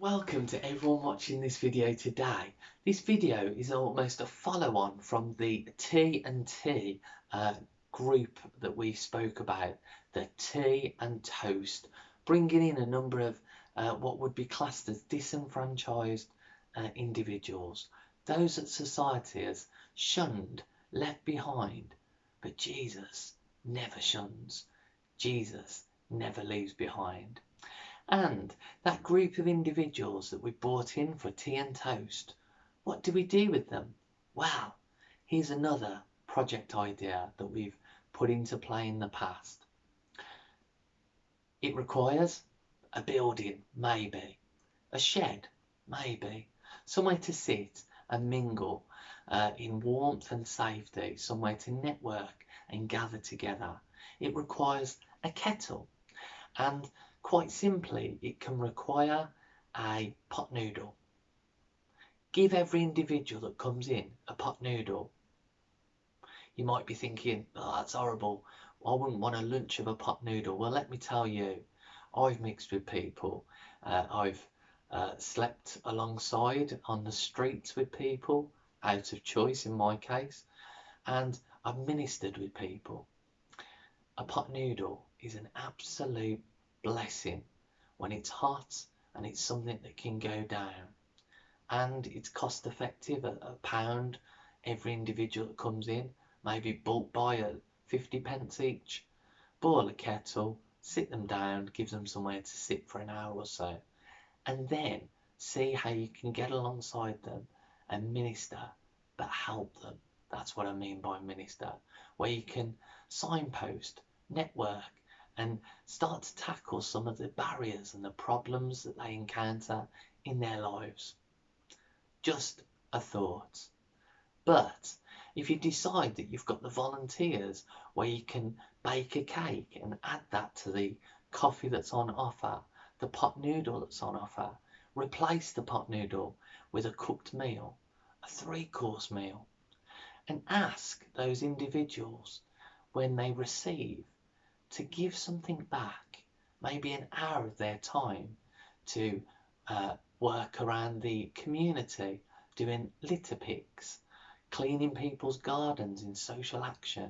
Welcome to everyone watching this video today. This video is almost a follow-on from the T&T group that we spoke about, the tea and toast, bringing in a number of what would be classed as disenfranchised individuals, those that society has shunned, left behind. But Jesus never shuns, Jesus never leaves behind. And that group of individuals that we brought in for tea and toast, what do we do with them? Well, here's another project idea that we've put into play in the past. It requires a building, maybe, a shed, maybe, somewhere to sit and mingle in warmth and safety, somewhere to network and gather together. It requires a kettle, and quite simply, it can require a pot noodle. Give every individual that comes in a pot noodle. You might be thinking, oh, that's horrible. I wouldn't want a lunch of a pot noodle. Well, let me tell you, I've mixed with people. I've slept alongside on the streets with people, out of choice in my case, and I've ministered with people. A pot noodle is an absolute blessing when it's hot and it's something that can go down, and it's cost effective at £1 every individual that comes in, maybe bulk buy at 50p each. Boil a kettle, sit them down, give them somewhere to sit for an hour or so, and then see how you can get alongside them and minister, but help them. That's what I mean by minister, where you can signpost, network, and start to tackle some of the barriers and the problems that they encounter in their lives. Just a thought. But if you decide that you've got the volunteers where you can bake a cake and add that to the coffee that's on offer, the pot noodle that's on offer, replace the pot noodle with a cooked meal, a 3-course meal, and ask those individuals when they receive to give something back, maybe an hour of their time to work around the community, doing litter picks, cleaning people's gardens in social action,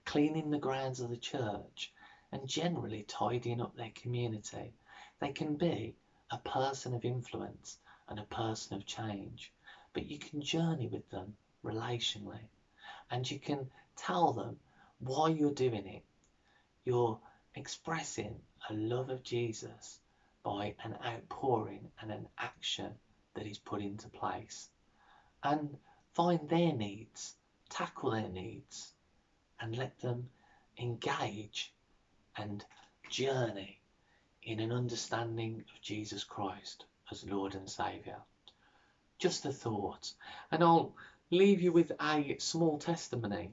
cleaning the grounds of the church, and generally tidying up their community. They can be a person of influence and a person of change, but you can journey with them relationally, and you can tell them why you're doing it. You're expressing a love of Jesus by an outpouring and an action that is put into place. And find their needs, tackle their needs, and let them engage and journey in an understanding of Jesus Christ as Lord and Saviour. Just a thought. And I'll leave you with a small testimony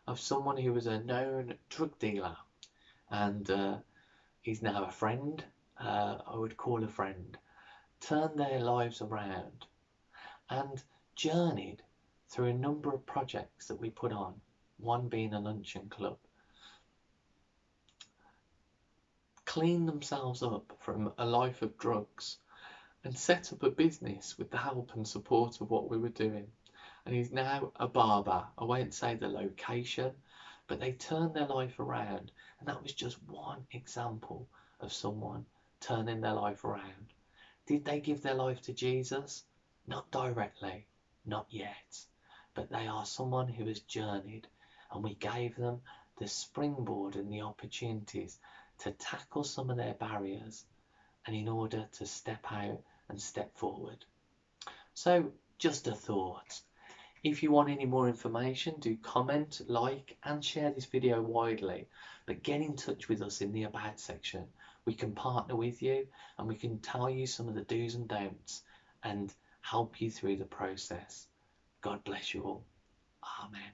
of someone who was a known drug dealer, and he's now a friend, I would call a friend, turned their lives around and journeyed through a number of projects that we put on, one being a Luncheon Club, cleaned themselves up from a life of drugs and set up a business with the help and support of what we were doing. And he's now a barber. I won't say the location, but they turned their life around, and that was just one example of someone turning their life around. Did they give their life to Jesus? Not directly, not yet, but they are someone who has journeyed, and we gave them the springboard and the opportunities to tackle some of their barriers, and in order to step out and step forward. So just a thought. If you want any more information, do comment, like, and share this video widely. But get in touch with us in the About section. We can partner with you, and we can tell you some of the do's and don'ts and help you through the process. God bless you all. Amen.